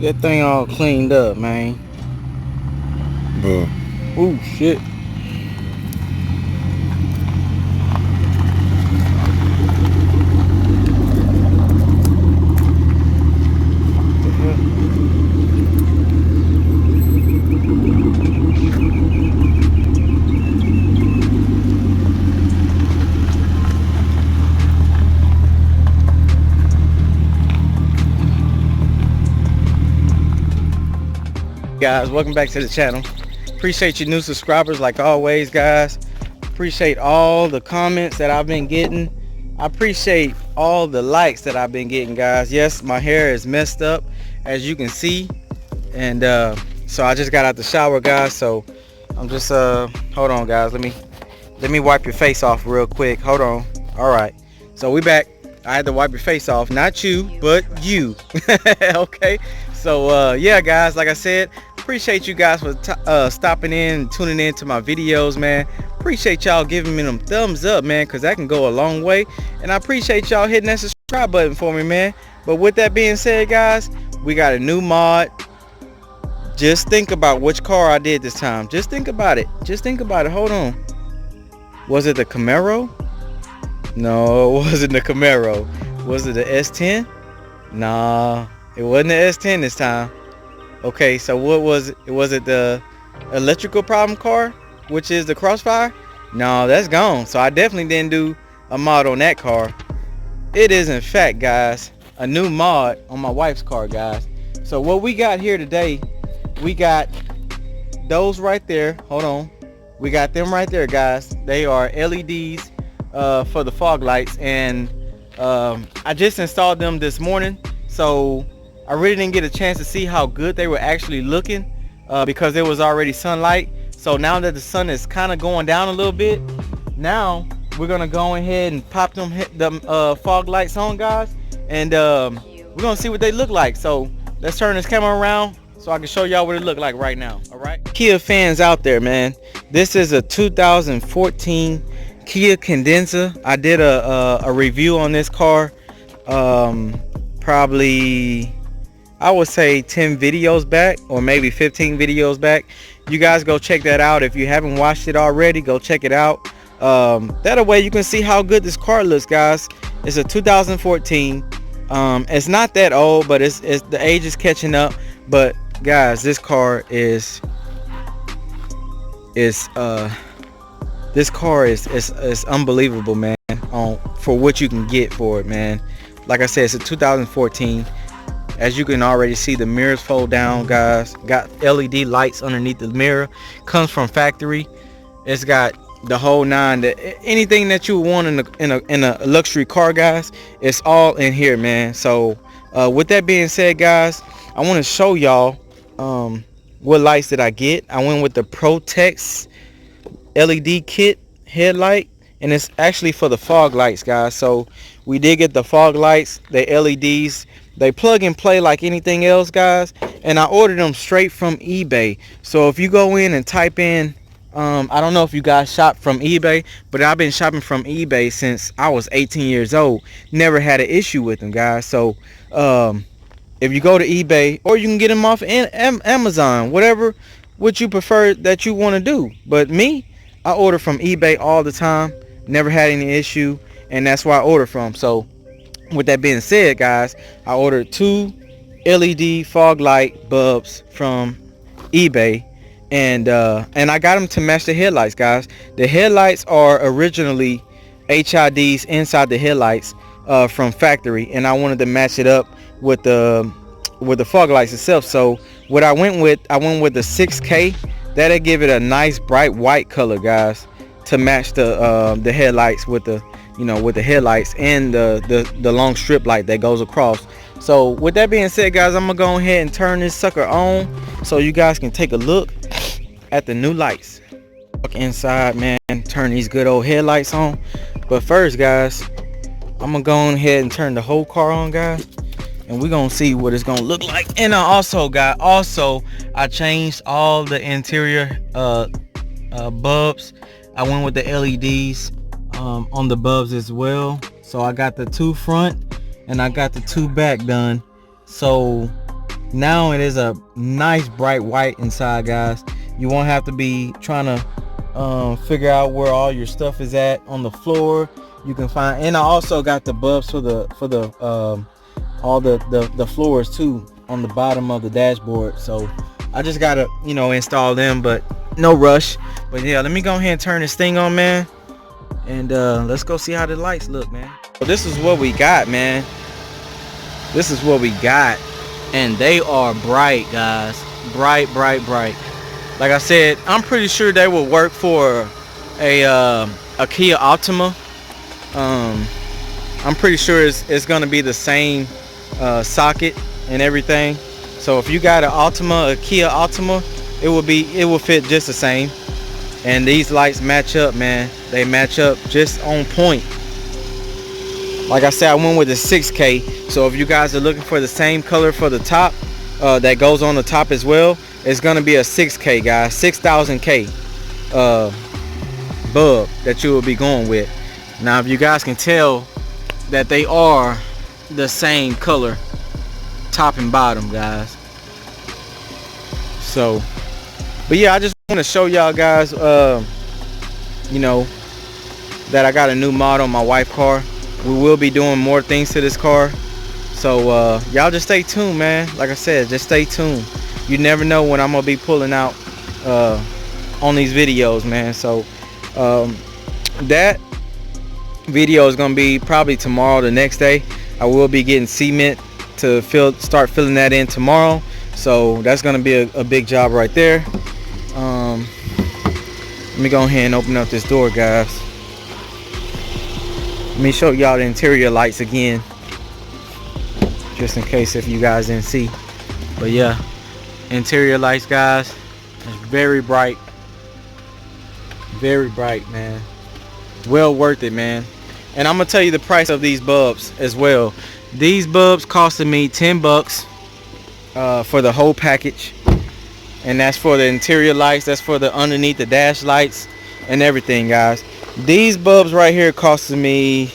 That thing all cleaned up, man. Bro. Oh shit. Guys, welcome back to the channel. Appreciate your new subscribers like always, guys. Appreciate all the comments that I've been getting. I appreciate all the likes that I've been getting, guys. Yes, my hair is messed up, as you can see, and so I just got out the shower, guys. So I'm just hold on, guys. Let me wipe your face off real quick. Hold on. All right, so we back. I had to wipe your face off, not you, but you. Okay, so yeah, guys, like I said, appreciate you guys for stopping in and tuning in to my videos, man. Appreciate y'all giving me them thumbs up, man, because that can go a long way. And I appreciate y'all hitting that subscribe button for me, man. But with that being said, guys, we got a new mod. Just think about which car I did this time. Just think about it. Just think about it. Hold on. Was it the Camaro? No, it wasn't the Camaro. Was it the S10? Nah, it wasn't the S10 this time. Okay, so what was it? Was it the electrical problem car, which is the Crossfire? No, that's gone. So I definitely didn't do a mod on that car. It is, in fact, guys, a new mod on my wife's car, guys. So what we got here today, we got those right there. Hold on. We got them right there, guys. They are LEDs for the fog lights, and I just installed them this morning, so I really didn't get a chance to see how good they were actually looking because there was already sunlight. So now that the sun is kind of going down a little bit, now we're gonna go ahead and pop them fog lights on, guys, and we're gonna see what they look like. So let's turn this camera around so I can show y'all what it look like right now. All right, Kia fans out there, man, this is a 2014 Kia Condensa. I did a review on this car probably, I would say 10 videos back, or maybe 15 videos back. You guys go check that out. If you haven't watched it already, go check it out. That way you can see how good this car looks, guys. It's a 2014. It's not that old, but it's the age is catching up. But guys, this car is unbelievable, man, for what you can get for it, man. Like I said, it's a 2014. As you can already see, the mirrors fold down, guys. Got LED lights underneath the mirror. Comes from factory. It's got the whole nine. Anything that you want in a luxury car, guys, it's all in here, man. So with that being said, guys, I want to show y'all what lights did I get. I went with the Protex LED kit headlight, and it's actually for the fog lights, guys. So we did get the fog lights, the LEDs. They plug and play like anything else, guys, and I ordered them straight from eBay. So if you go in and type in I don't know if you guys shop from eBay, but I've been shopping from eBay since I was 18 years old. Never had an issue with them, guys. So if you go to eBay, or you can get them off Amazon, whatever what you prefer that you want to do. But me, I order from eBay all the time. Never had any issue, and that's why I order from. So with that being said, guys, I ordered 2 LED fog light bulbs from eBay, and I got them to match the headlights, guys. The headlights are originally HIDs inside the headlights from factory, and I wanted to match it up with the fog lights itself. So what I went with the 6K. That'll give it a nice bright white color, guys, to match the headlights with the with the headlights and the long strip light that goes across. So with that being said, guys, I'm gonna go ahead and turn this sucker on so you guys can take a look at the new lights. Walk inside, man, turn these good old headlights on. But first, guys, I'm gonna go ahead and turn the whole car on, guys, and we're gonna see what it's gonna look like. And I changed all the interior bulbs. I went with the LEDs on the bulbs as well. So I got the 2 front and I got the 2 back done. So Now it is a nice bright white inside, guys. You won't have to be trying to figure out where all your stuff is at on the floor. You can find, and I also got the bulbs for the all the floors too on the bottom of the dashboard. So I just gotta, you know, install them, but no rush. But yeah, let me go ahead and turn this thing on, man, and let's go see how the lights look, man. So this is what we got, man. This is what we got, and they are bright, guys. Bright. Like I said, I'm pretty sure they will work for a Kia Optima. I'm pretty sure it's gonna be the same socket and everything. So if you got a Kia Optima, it will fit just the same. And these lights match up, man. They match up just on point. Like I said, I went with the 6K. So if you guys are looking for the same color for the top that goes on the top as well, it's gonna be a 6K, guys. 6000K bulb that you will be going with. Now if you guys can tell that they are the same color top and bottom, guys. So but yeah, I just want to show y'all guys you know, that I got a new mod on my wife's car. We will be doing more things to this car, so y'all just stay tuned, man. Like I said, just stay tuned. You never know when I'm gonna be pulling out on these videos, man. So that video is gonna be probably tomorrow, the next day. I will be getting cement to start filling that in tomorrow, so that's gonna be a big job right there. Let me go ahead and open up this door, guys. Let me show y'all the interior lights again, just in case if you guys didn't see. But yeah, interior lights, guys. It's very bright, man. Well worth it, man. And I'm gonna tell you the price of these bulbs as well. These bulbs costed me 10 bucks for the whole package, and that's for the interior lights, that's for the underneath the dash lights and everything, guys. These bulbs right here costed me,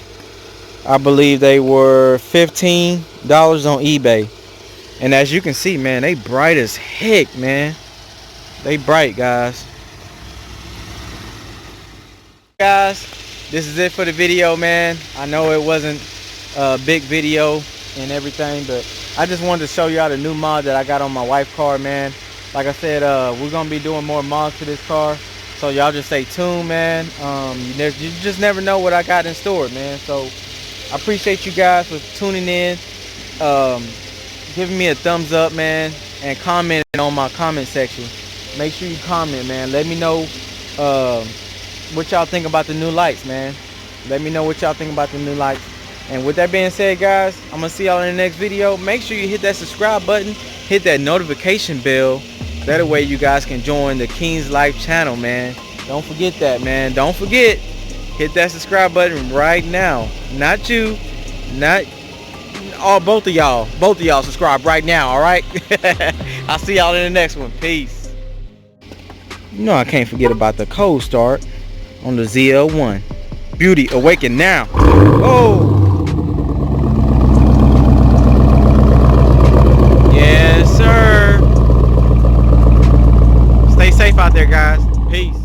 I believe they were $15 on eBay. And as you can see, man, they bright as heck, man. They bright, guys. Guys, this is it for the video, man. I know it wasn't a big video and everything, but I just wanted to show y'all the new mod that I got on my wife's car, man. Like I said, we're gonna be doing more mods to this car, so y'all just stay tuned, man. You just never know what I got in store, man. So I appreciate you guys for tuning in, giving me a thumbs up, man, and commenting on my comment section. Make sure you comment, man. Let me know what y'all think about the new lights, man. Let me know what y'all think about the new lights. And with that being said, guys, I'm gonna see y'all in the next video. Make sure you hit that subscribe button, hit that notification bell. That way you guys can join the King's Life channel, man. Don't forget that, man. Don't forget, hit that subscribe button right now. Not you, not all, both of y'all subscribe right now. All right. I'll see y'all in the next one. Peace. You know I can't forget about the cold start on the ZL1. Beauty awaken now. Oh. Yes, sir. Stay safe out there, guys. Peace.